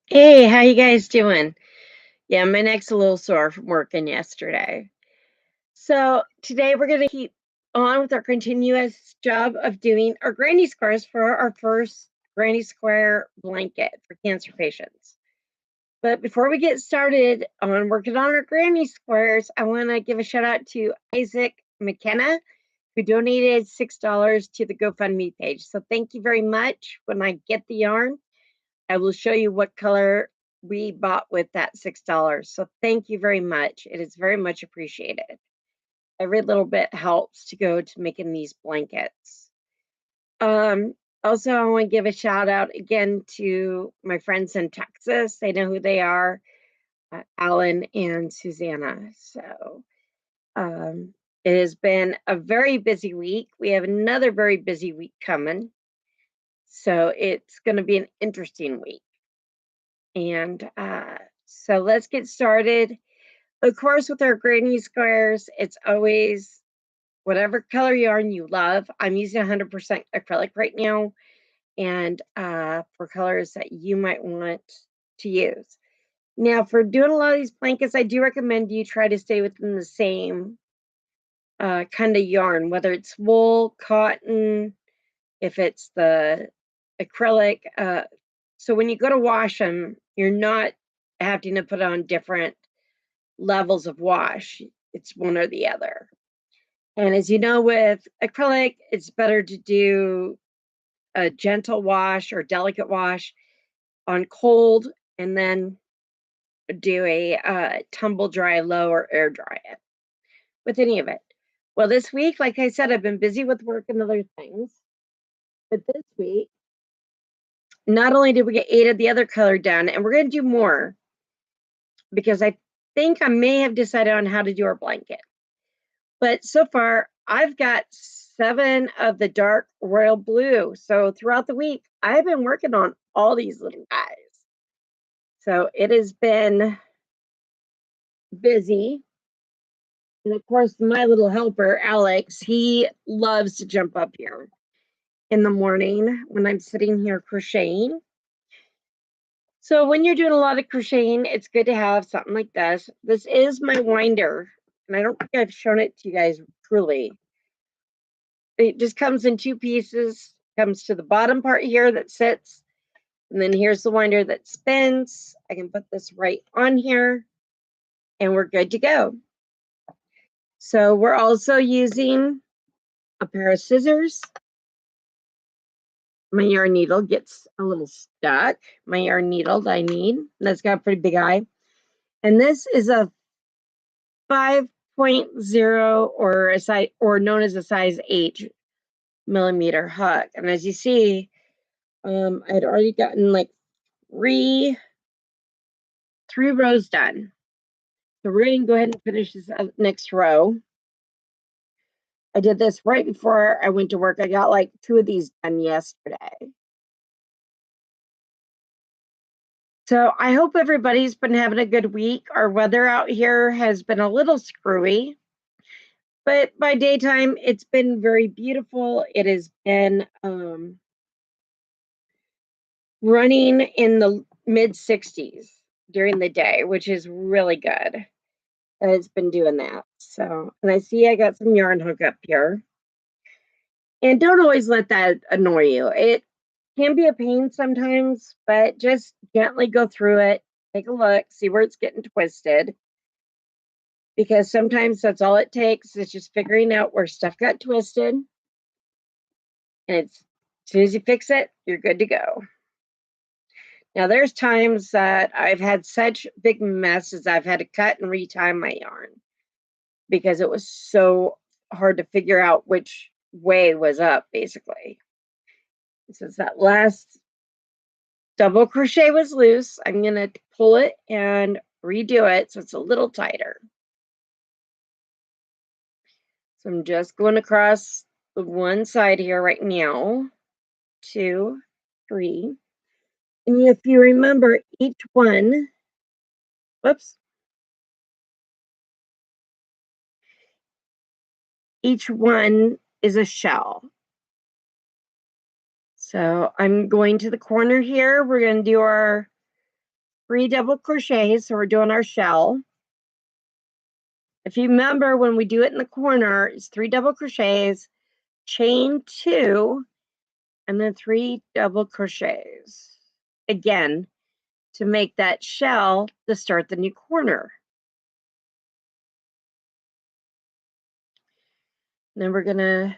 Hey, how you guys doing? Yeah, my neck's a little sore from working yesterday. So today we're going to keep on with our continuous job of doing our granny squares for our first granny square blanket for cancer patients. But before we get started on working on our granny squares, I want to give a shout out to Isaac McKenna, who donated $6 to the GoFundMe page. So thank you very much. When I get the yarn, I will show you what color we bought with that $6. So thank you very much. It is very much appreciated. Every little bit helps to go to making these blankets. Um, Also, I want to give a shout out again to my friends in Texas. They know who they are, Alan and Susanna. So um, it has been a very busy week. We have another very busy week coming. So it's going to be an interesting week. And so let's get started. Of course, with our grading squares, it's always whatever color yarn you love. I'm using 100% acrylic right now, and for colors that you might want to use. Now, for doing a lot of these blankets, I do recommend you try to stay within the same kind of yarn, whether it's wool, cotton, if it's the acrylic. So when you go to wash them, you're not having to put on different levels of wash. It's one or the other. And as you know, with acrylic, it's better to do a gentle wash or delicate wash on cold and then do a tumble dry low or air dry it with any of it. Well, this week, like I said, I've been busy with work and other things. But this week, not only did we get 8 of the other color done, and we're going to do more because I think I may have decided on how to do our blanket. But so far, I've got 7 of the dark royal blue. So throughout the week, I've been working on all these little guys. So it has been busy. And of course, my little helper, Alex, he loves to jump up here in the morning when I'm sitting here crocheting. So when you're doing a lot of crocheting, it's good to have something like this. This is my winder, and I don't think I've shown it to you guys truly. It just comes in 2 pieces. Comes to the bottom part here that sits, and then here's the winder that spins. I can put this right on here, and we're good to go. So we're also using a pair of scissors. My yarn needle gets a little stuck. My yarn needle that I need, that's got a pretty big eye. And this is a 5.0 or a size, or known as a size 8 millimeter hook. And as you see, I'd already gotten like three rows done. So we're going to go ahead and finish this next row. I did this right before I went to work. I got like 2 of these done yesterday. So I hope everybody's been having a good week. Our weather out here has been a little screwy, but by daytime, it's been very beautiful. It has been running in the mid 60s during the day, which is really good. And it's been doing that. So, and I see I got some yarn hook up here. And don't always let that annoy you. It can be a pain sometimes, but just gently go through it, take a look, see where it's getting twisted. Because sometimes that's all it takes is just figuring out where stuff got twisted. And it's as soon as you fix it, you're good to go. Now, there's times that I've had such big messes, I've had to cut and retie my yarn because it was so hard to figure out which way was up, basically. Since that last double crochet was loose, I'm going to pull it and redo it so it's a little tighter. So I'm just going across the one side here right now. 2, 3. And if you remember, each one, whoops, each one is a shell. So I'm going to the corner here. We're going to do our 3 double crochets. So we're doing our shell. If you remember, when we do it in the corner, it's 3 double crochets, chain 2, and then 3 double crochets again to make that shell to start the new corner. Then we're going to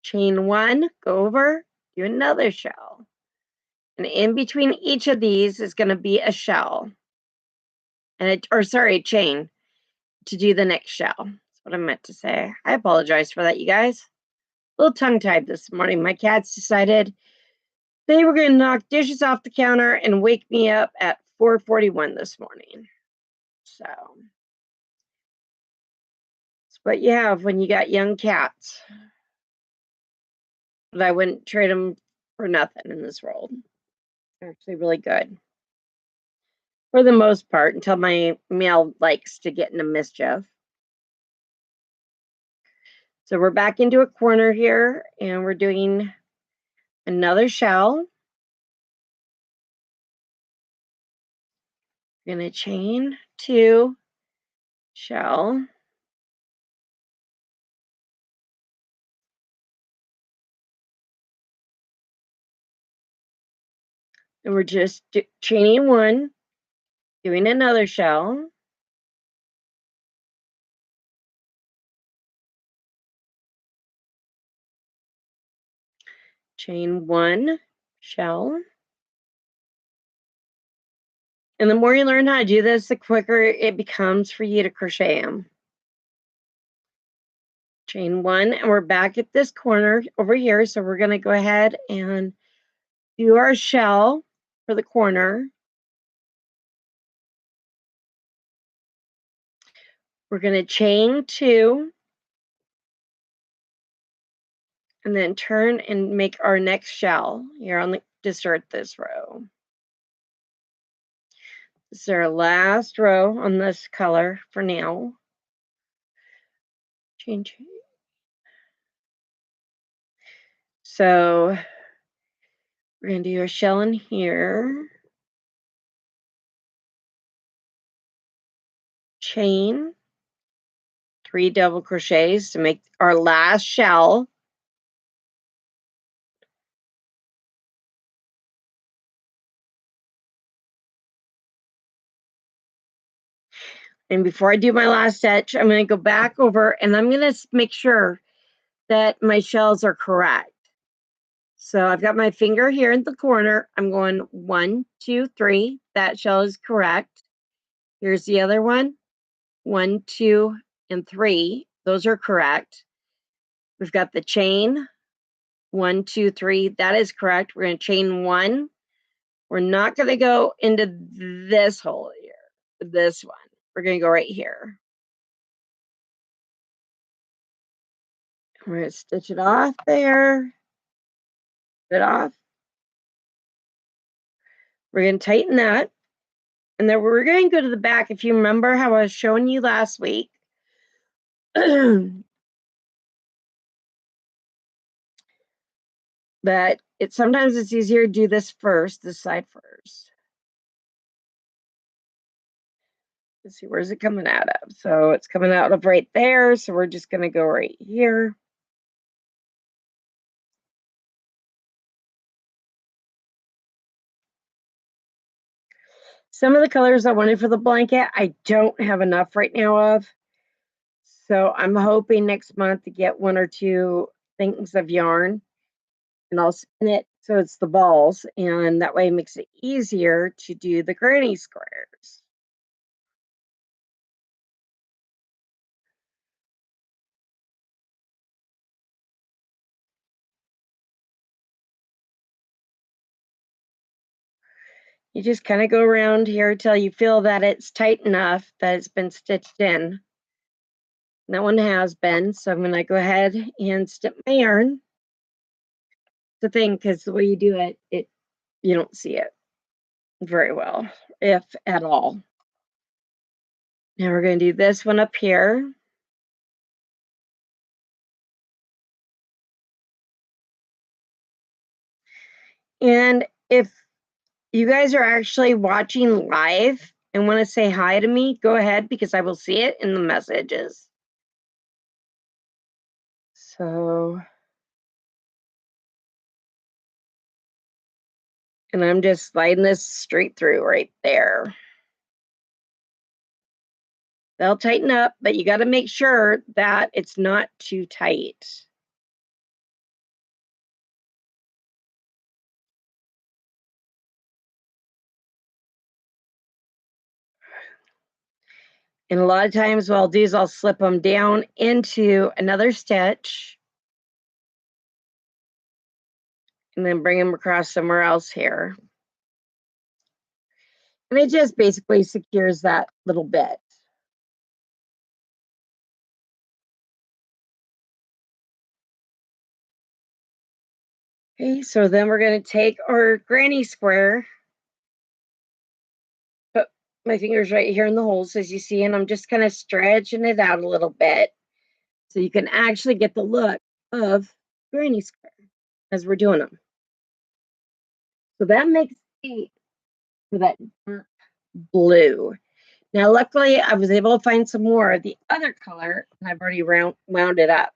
chain 1, go over, do another shell. And in between each of these is going to be a shell. And a chain to do the next shell. That's what I meant to say. I apologize for that, you guys. A little tongue-tied this morning. My cats decided they were going to knock dishes off the counter and wake me up at 4:41 this morning. So it's what you have when you got young cats. But I wouldn't trade them for nothing in this world. They're actually really good. For the most part, until my male likes to get into mischief. So we're back into a corner here, and we're doing another shell. We're going to chain 2, shell. And we're just chaining 1, doing another shell. Chain 1, shell. And the more you learn how to do this, the quicker it becomes for you to crochet them. Chain 1, and we're back at this corner over here. So we're going to go ahead and do our shell for the corner. We're going to chain 2, and then turn and make our next shell here on the to start this row. This is our last row on this color for now. Chain. So we're going to do a shell in here. Chain 3 double crochets to make our last shell. And before I do my last stitch, I'm going to go back over and I'm going to make sure that my shells are correct. So I've got my finger here in the corner. I'm going 1, 2, 3. That shell is correct. Here's the other one. 1, 2, and 3. Those are correct. We've got the chain. 1, 2, 3. That is correct. We're going to chain 1. We're not going to go into this hole here, this one. We're going to go right here. We're going to stitch it off there. It off. We're going to tighten that. And then we're going to go to the back. If you remember how I was showing you last week, that sometimes it's easier to do this first, this side first. Let's see, where's it coming out of? So it's coming out of right there. So we're just going to go right here. Some of the colors I wanted for the blanket, I don't have enough right now of. So I'm hoping next month to get 1 or 2 things of yarn, and I'll spin it so it's the balls, and that way it makes it easier to do the granny squares. You just kind of go around here till you feel that it's tight enough that it's been stitched in. And that one has been, so I'm going to go ahead and snip my yarn. The thing, because the way you do it, you don't see it very well, if at all. Now we're going to do this one up here. And if you guys are actually watching live and want to say hi to me, go ahead because I will see it in the messages. So, and I'm just sliding this straight through right there. They'll tighten up, but you got to make sure that it's not too tight. And a lot of times what I'll do is I'll slip them down into another stitch and then bring them across somewhere else here. And it just basically secures that little bit. Okay, so then we're going to take our granny square, put my fingers right here in the holes as you see, and I'm just kind of stretching it out a little bit so you can actually get the look of granny square as we're doing them. So that makes it for that dark blue. Now, luckily, I was able to find some more of the other color, and I've already wound it up.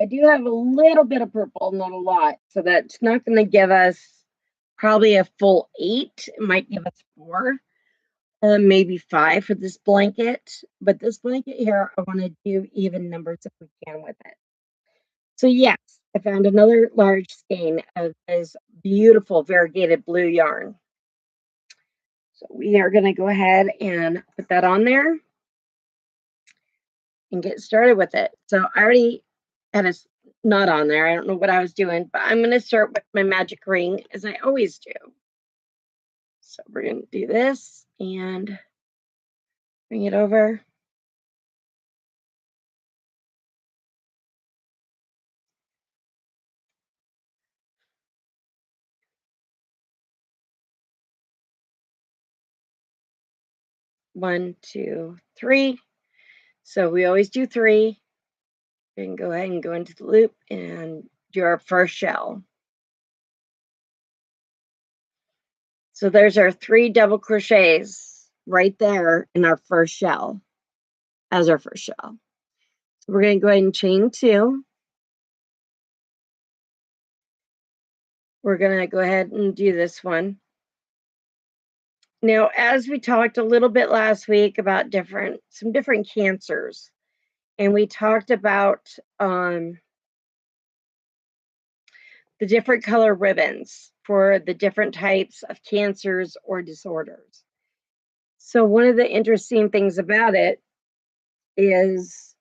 I do have a little bit of purple, not a lot, so that's not going to give us probably a full 8. It might give us 4, maybe 5 for this blanket. But this blanket here, I want to do even numbers if we can with it. So yes, I found another large skein of this beautiful variegated blue yarn. So we are going to go ahead and put that on there and get started with it. So I already had a knot on there. I don't know what I was doing, but I'm going to start with my magic ring as I always do. So we're going to do this and bring it over. One, two, three. So we always do 3. We can go ahead and go into the loop and do our first shell. So there's our 3 double crochets right there in our first shell as our first shell. So we're going to go ahead and chain 2. We're going to go ahead and do this one. Now, as we talked a little bit last week about some different cancers, and we talked about the different color ribbons for the different types of cancers or disorders. So one of the interesting things about it is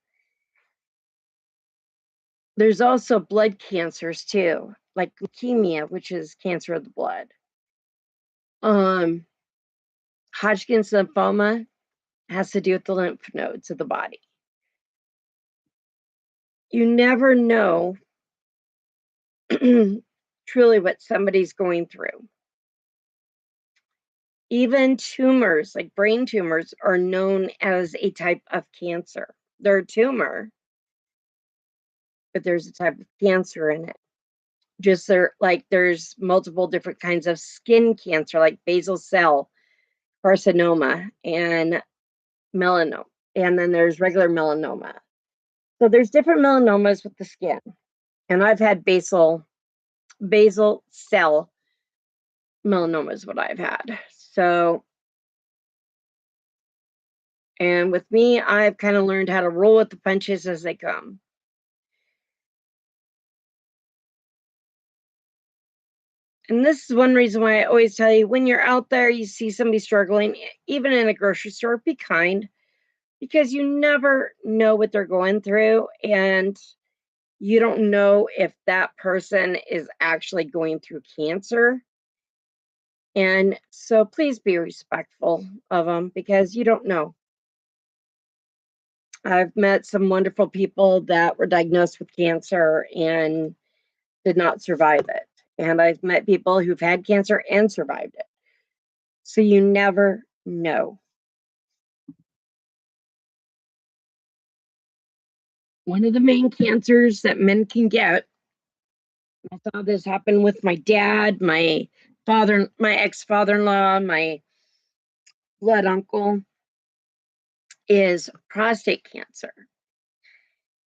there's also blood cancers too, like leukemia, which is cancer of the blood. Hodgkin's lymphoma has to do with the lymph nodes of the body. You never know truly what somebody's going through. Even tumors, like brain tumors, are known as a type of cancer. They're a tumor, but there's a type of cancer in it. Just like there's multiple different kinds of skin cancer, like basal cell carcinoma and melanoma. And then there's regular melanoma. So there's different melanomas with the skin. And I've had basal cell melanoma is what I've had. So, and with me, I've kind of learned how to roll with the punches as they come. And this is one reason why I always tell you, when you're out there, you see somebody struggling, even in a grocery store, be kind, because you never know what they're going through. And you don't know if that person is actually going through cancer. And so please be respectful of them because you don't know. I've met some wonderful people that were diagnosed with cancer and did not survive it. And I've met people who've had cancer and survived it. So you never know. One of the main cancers that men can get I saw this happen with my dad, my ex-father-in-law, my blood uncle is prostate cancer.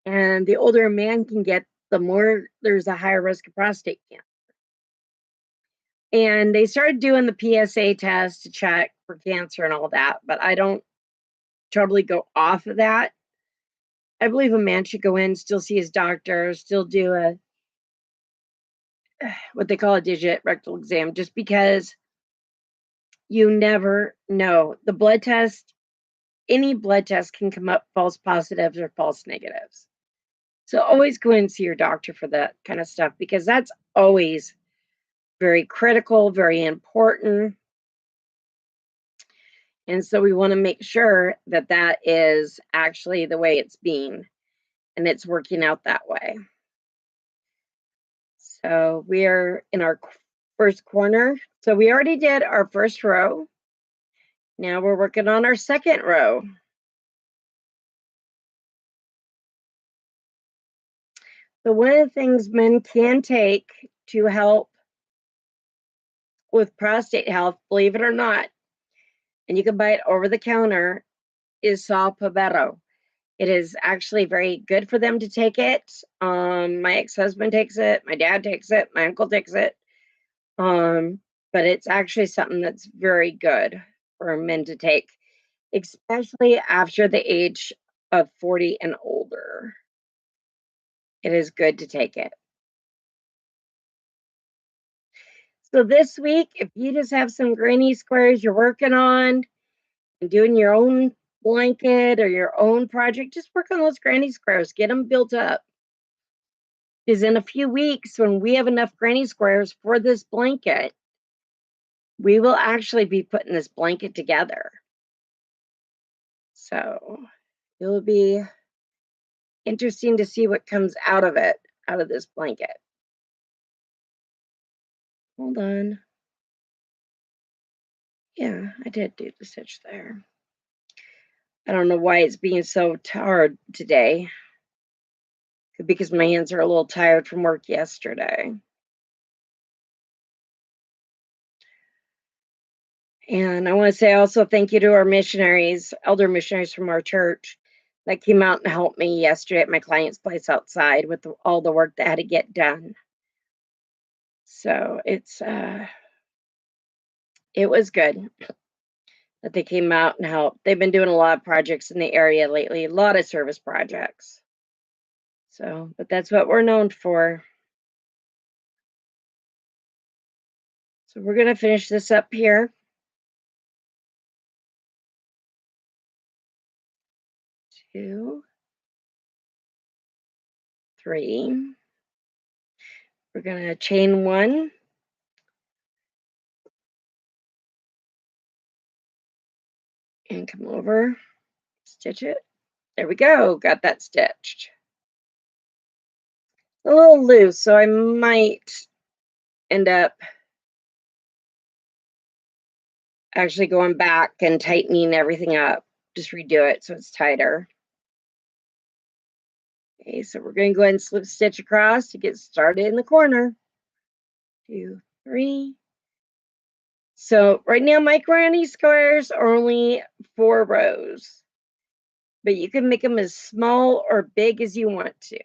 And the older a man can get, the more there's a higher risk of prostate cancer. And they started doing the PSA test to check for cancer and all that, but I don't totally go off of that. I believe a man should go in, still see his doctor, still do a what they call a digit rectal exam, just because you never know. The blood test, any blood test can come up false positives or false negatives. So always go in and see your doctor for that kind of stuff, because that's always very critical, very important. And so we want to make sure that that is actually the way it's being and it's working out that way. So we are in our first corner. So we already did our first row. Now we're working on our second row. So one of the things men can take to help with prostate health, believe it or not, and you can buy it over the counter, is saw palmetto. It is actually very good for them to take it. My ex-husband takes it, my dad takes it, my uncle takes it. But it's actually something that's very good for men to take, especially after the age of 40 and older. It is good to take it. So this week, if you just have some granny squares you're working on and doing your own blanket or your own project, just work on those granny squares, get them built up. Because in a few weeks, when we have enough granny squares for this blanket, we will actually be putting this blanket together. So it'll be interesting to see what comes out of it, out of this blanket. Hold on. Yeah, I did do the stitch there. I don't know why it's being so hard today. Because my hands are a little tired from work yesterday. And I want to say also thank you to our missionaries, elder missionaries from our church that came out and helped me yesterday at my client's place outside with all the work that had to get done. So it was good that they came out and helped. They've been doing a lot of projects in the area lately, a lot of service projects. So, but that's what we're known for. So we're going to finish this up here. 2, 3. We're going to chain 1. And come over, stitch it. There we go, got that stitched. A little loose, so I might end up actually going back and tightening everything up. Just redo it so it's tighter. Okay, so we're going to go ahead and slip stitch across to get started in the corner. 2, 3. So right now my granny squares are only 4 rows, but you can make them as small or big as you want to.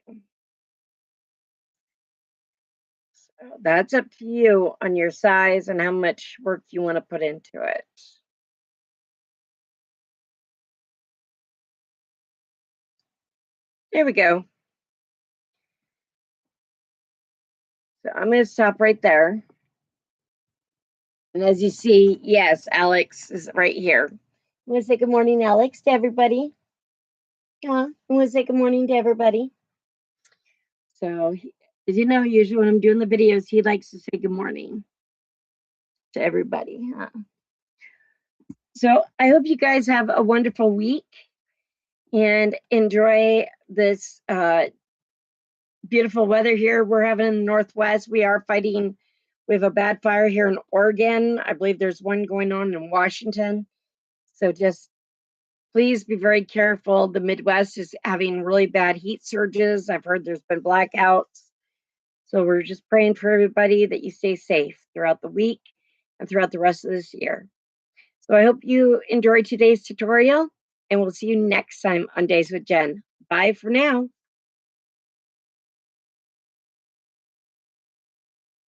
So that's up to you on your size and how much work you want to put into it. There we go. So I'm going to stop right there. And as you see, yes, Alex is right here. I'm going to say good morning, Alex, to everybody. I'm going to say good morning to everybody. So, as you know, usually when I'm doing the videos, he likes to say good morning to everybody. So I hope you guys have a wonderful week and enjoy this beautiful weather here we're having in the Northwest. We are fighting. We have a bad fire here in Oregon. I believe there's one going on in Washington. So just please be very careful. The Midwest is having really bad heat surges. I've heard there's been blackouts. So we're just praying for everybody that you stay safe throughout the week and throughout the rest of this year. So I hope you enjoyed today's tutorial, and we'll see you next time on Days with Jen. Bye for now.